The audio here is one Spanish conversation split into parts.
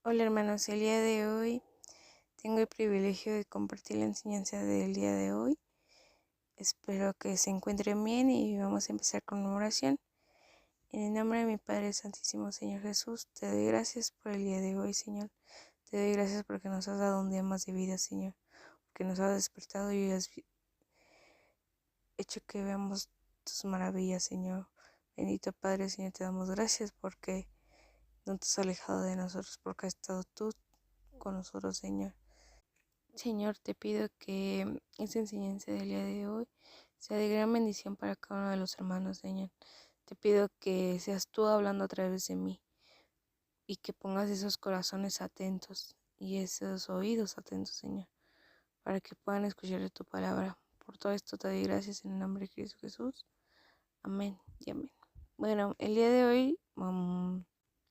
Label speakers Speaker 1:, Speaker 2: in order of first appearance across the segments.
Speaker 1: Hola hermanos, el día de hoy tengo el privilegio de compartir la enseñanza del día de hoy. Espero que se encuentren bien y vamos a empezar con una oración. En el nombre de mi Padre Santísimo Señor Jesús, te doy gracias por el día de hoy, Señor. Te doy gracias porque nos has dado un día más de vida, Señor. Porque nos has despertado y has hecho que veamos tus maravillas, Señor. Bendito Padre, Señor, te damos gracias porque no te has alejado de nosotros, porque has estado tú con nosotros, Señor. Señor, te pido que esta enseñanza del día de hoy sea de gran bendición para cada uno de los hermanos, Señor. Te pido que seas tú hablando a través de mí y que pongas esos corazones atentos y esos oídos atentos, Señor, para que puedan escuchar de tu palabra. Por todo esto te doy gracias en el nombre de Cristo Jesús. Amén y amén. Bueno, el día de hoy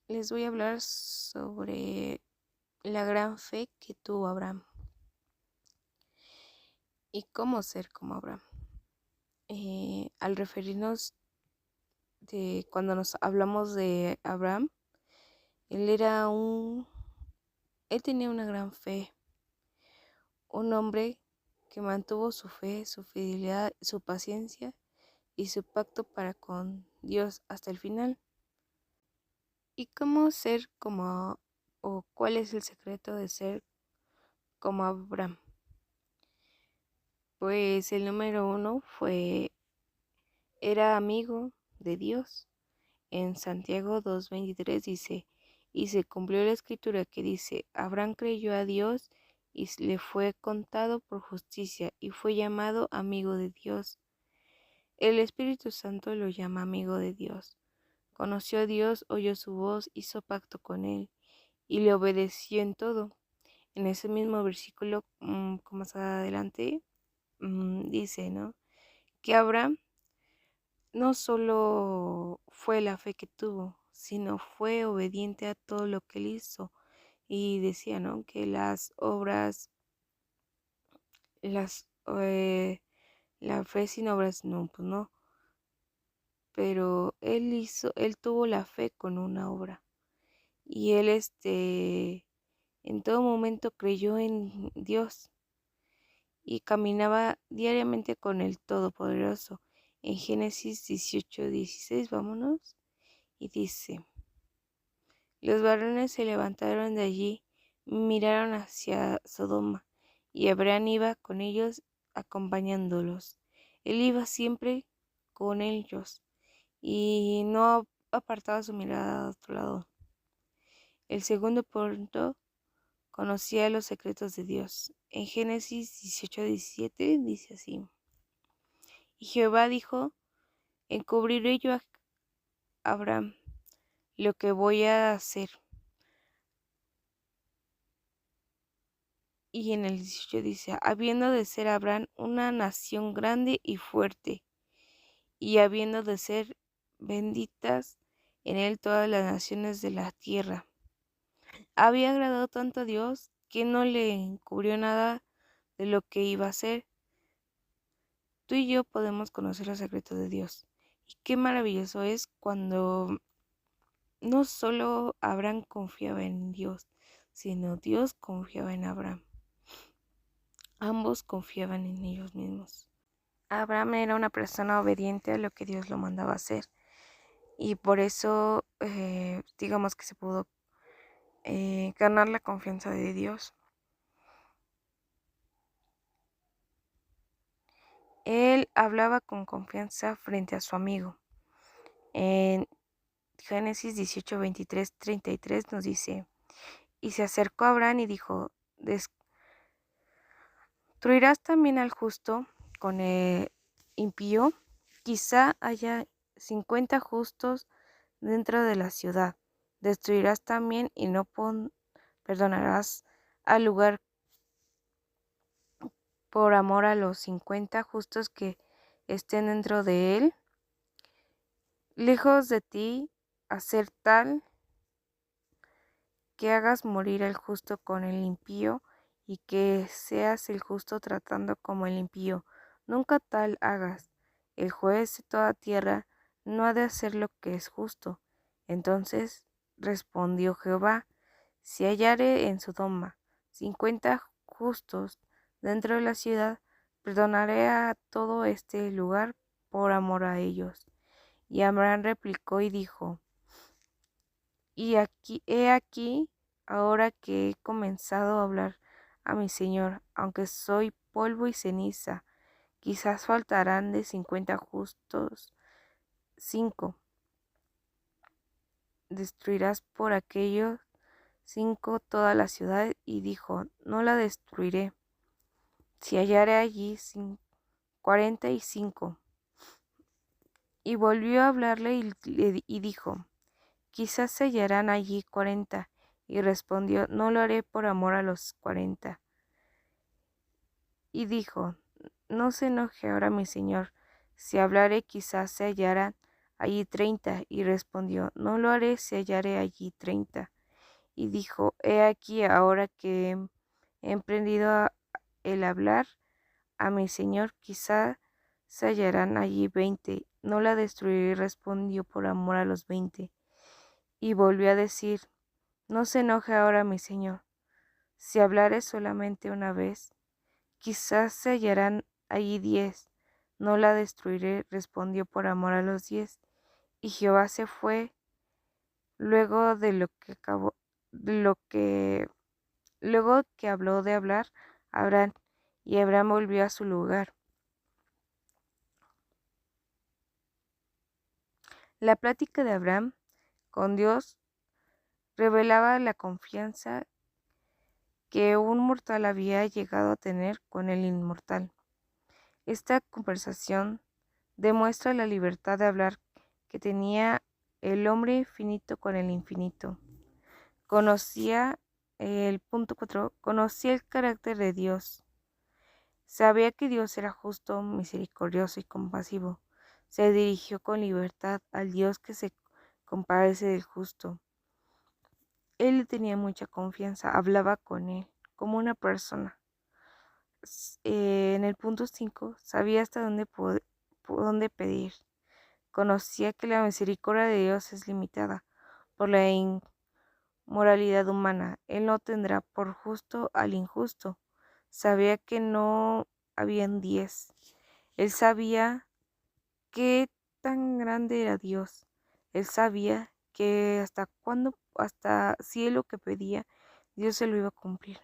Speaker 1: les voy a hablar sobre la gran fe que tuvo Abraham y cómo ser como Abraham. Al referirnos de cuando nos hablamos de Abraham, él era él tenía una gran fe, un hombre que mantuvo su fe, su fidelidad, su paciencia y su pacto para con Dios hasta el final. ¿Y cómo ser como, o cuál es el secreto de ser como Abraham? Pues el número uno era amigo de Dios. En Santiago 2:23 dice, y se cumplió la escritura que dice, Abraham creyó a Dios y le fue contado por justicia y fue llamado amigo de Dios. El Espíritu Santo lo llama amigo de Dios. Conoció a Dios, oyó su voz, hizo pacto con él y le obedeció en todo. En ese mismo versículo, como más adelante, dice, ¿no? Que Abraham no solo fue la fe que tuvo, sino fue obediente a todo lo que él hizo. Y decía, ¿no? Que las obras, las, la fe sin obras, no, pues no. Pero él tuvo la fe con una obra. Y él, en todo momento creyó en Dios y caminaba diariamente con el Todopoderoso. En Génesis 18:16, vámonos, y dice, los varones se levantaron de allí, miraron hacia Sodoma, y Abraham iba con ellos acompañándolos. Él iba siempre con ellos y no apartaba su mirada a otro lado. El segundo punto, conocía los secretos de Dios. En Génesis 18:17 dice así, y Jehová dijo, encubriré yo a Abraham lo que voy a hacer. Y en el 18 dice, habiendo de ser Abraham una nación grande y fuerte, y habiendo de ser benditas en él todas las naciones de la tierra. Había agradado tanto a Dios que no le encubrió nada de lo que iba a hacer. Tú y yo podemos conocer los secretos de Dios. Y qué maravilloso es cuando no solo Abraham confiaba en Dios, sino Dios confiaba en Abraham. Ambos confiaban en ellos mismos. Abraham era una persona obediente a lo que Dios lo mandaba hacer y por eso digamos que se pudo ganar la confianza de Dios. Él hablaba con confianza frente a su amigo. En Génesis 18:23-33 nos dice, y se acercó a Abraham y dijo, ¿destruirás también al justo con el impío? Quizá haya 50 justos dentro de la ciudad. Destruirás también y no perdonarás al lugar por amor a los 50 justos que estén dentro de él. Lejos de ti hacer tal que hagas morir al justo con el impío y que seas el justo tratando como el impío. Nunca tal hagas. El juez de toda tierra no ha de hacer lo que es justo. Entonces respondió Jehová, si hallare en Sodoma 50 justos dentro de la ciudad, perdonaré a todo este lugar por amor a ellos. Y Abraham replicó y dijo, he aquí, ahora que he comenzado a hablar a mi Señor, aunque soy polvo y ceniza, quizás faltarán de 50 justos 5. Destruirás por aquellos 5 toda la ciudad. Y dijo, no la destruiré, si hallare allí 45. Y volvió a hablarle y dijo, quizás se hallarán allí 40. Y respondió, no lo haré por amor a los 40. Y dijo, no se enoje ahora mi señor, si hablare quizás se hallarán allí 30. Y respondió, no lo haré si hallare allí 30. Y dijo, he aquí ahora que he emprendido el hablar a mi señor, quizá se hallarán allí 20. No la destruiré, respondió por amor a los 20. Y volvió a decir, no se enoje ahora mi señor, si hablare solamente una vez, quizás se hallarán allí 10. No la destruiré, respondió por amor a los 10. Y Jehová se fue luego de lo que acabó, luego que habló de hablar Abraham, y Abraham volvió a su lugar. La plática de Abraham con Dios revelaba la confianza que un mortal había llegado a tener con el inmortal. Esta conversación demuestra la libertad de hablar que tenía el hombre finito con el infinito. Conocía el punto 4, conocía el carácter de Dios. Sabía que Dios era justo, misericordioso y compasivo. Se dirigió con libertad al Dios que se compadece del justo. Él le tenía mucha confianza, hablaba con él como una persona. En el punto 5, sabía hasta dónde pedir. Conocía que la misericordia de Dios es limitada por la inmoralidad humana. Él no tendrá por justo al injusto. Sabía que no habían 10. Él sabía qué tan grande era Dios. Él sabía que hasta si él lo que pedía, Dios se lo iba a cumplir.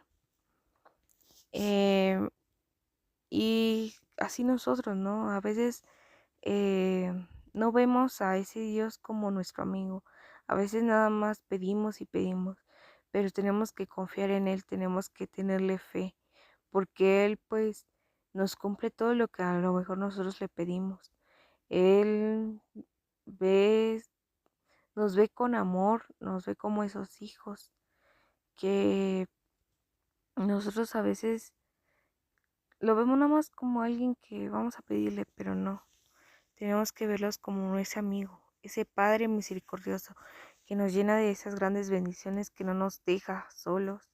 Speaker 1: Y así nosotros, ¿no? A veces no vemos a ese Dios como nuestro amigo. A veces nada más pedimos y pedimos, pero tenemos que confiar en Él, tenemos que tenerle fe, porque Él pues nos cumple todo lo que a lo mejor nosotros le pedimos. Él ve, nos ve con amor, nos ve como esos hijos que nosotros a veces lo vemos nada más como alguien que vamos a pedirle, pero no. Tenemos que verlos como ese amigo, ese Padre misericordioso que nos llena de esas grandes bendiciones, que no nos deja solos.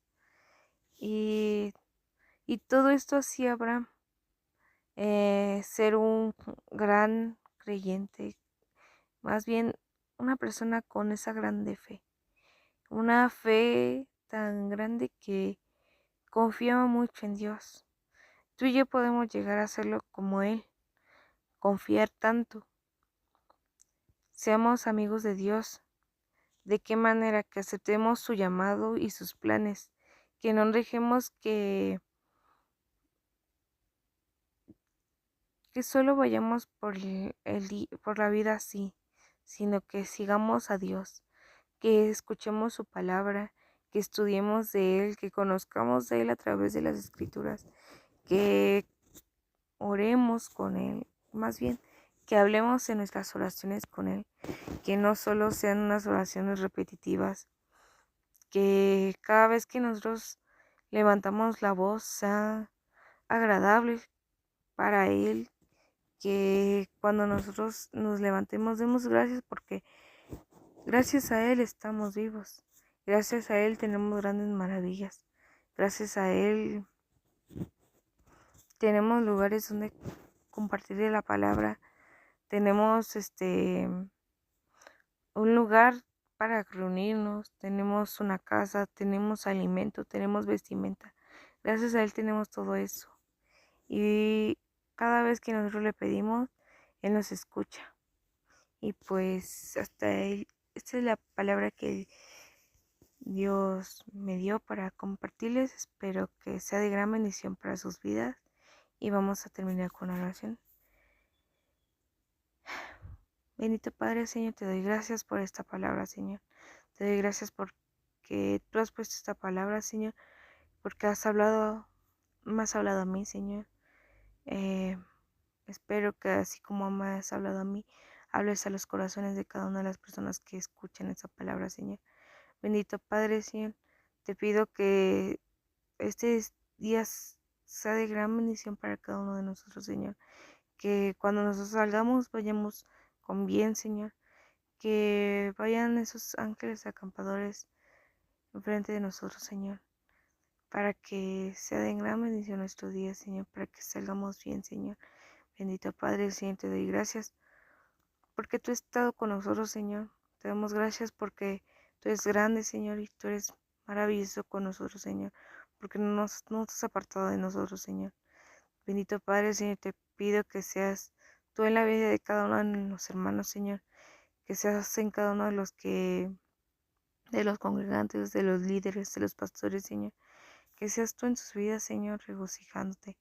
Speaker 1: Y, y todo esto hacía Abraham, ser un gran creyente, más bien una persona con esa grande fe, una fe tan grande que confiaba mucho en Dios. Tú y yo podemos llegar a hacerlo como Él, confiar tanto. Seamos amigos de Dios. ¿De qué manera? Que aceptemos su llamado y sus planes, que no dejemos que solo vayamos por la vida así, sino que sigamos a Dios, que escuchemos su palabra, que estudiemos de Él, que conozcamos de Él a través de las Escrituras, que oremos con Él, más bien, que hablemos en nuestras oraciones con Él, que no solo sean unas oraciones repetitivas, que cada vez que nosotros levantamos la voz sea agradable para Él, que cuando nosotros nos levantemos demos gracias porque gracias a Él estamos vivos, gracias a Él tenemos grandes maravillas, gracias a Él tenemos lugares donde compartir la palabra, tenemos un lugar para reunirnos, tenemos una casa, tenemos alimento, tenemos vestimenta. Gracias a Él tenemos todo eso. Y cada vez que nosotros le pedimos, Él nos escucha. Y pues hasta Él, esta es la palabra que Dios me dio para compartirles. Espero que sea de gran bendición para sus vidas. Y vamos a terminar con una oración. Bendito Padre, Señor, te doy gracias por esta palabra, Señor. Te doy gracias porque tú has puesto esta palabra, Señor, porque me has hablado a mí, Señor. Eh, Espero que así como me has hablado a mí, hables a los corazones de cada una de las personas que escuchan esa palabra, Señor. Bendito Padre, Señor, te pido que este día sea de gran bendición para cada uno de nosotros, Señor. Que cuando nosotros salgamos vayamos con bien, Señor. Que vayan esos ángeles acampadores enfrente de nosotros, Señor. Para que sea de gran bendición nuestro día, Señor. Para que salgamos bien, Señor. Bendito Padre, Señor, te doy gracias porque tú has estado con nosotros, Señor. Te damos gracias porque tú eres grande, Señor, y tú eres maravilloso con nosotros, Señor. Porque no te has apartado de nosotros, Señor. Bendito Padre, Señor, te pido que seas tú en la vida de cada uno de los hermanos, Señor. Que seas en cada uno de los congregantes, de los líderes, de los pastores, Señor. Que seas tú en sus vidas, Señor, regocijándote.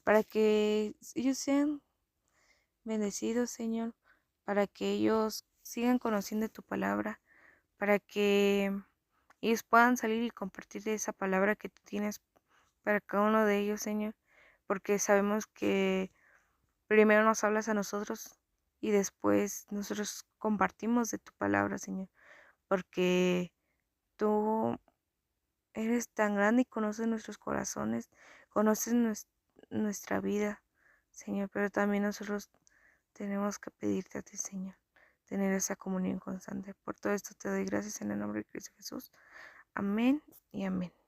Speaker 1: Para que ellos sean bendecidos, Señor. Para que ellos sigan conociendo tu palabra. Para que ellos puedan salir y compartir esa palabra que tú tienes para cada uno de ellos, Señor. Porque sabemos que primero nos hablas a nosotros y después nosotros compartimos de tu palabra, Señor. Porque tú eres tan grande y conoces nuestros corazones, conoces nuestra vida, Señor. Pero también nosotros tenemos que pedirte a ti, Señor, tener esa comunión constante. Por todo esto te doy gracias en el nombre de Cristo Jesús. Amén y amén.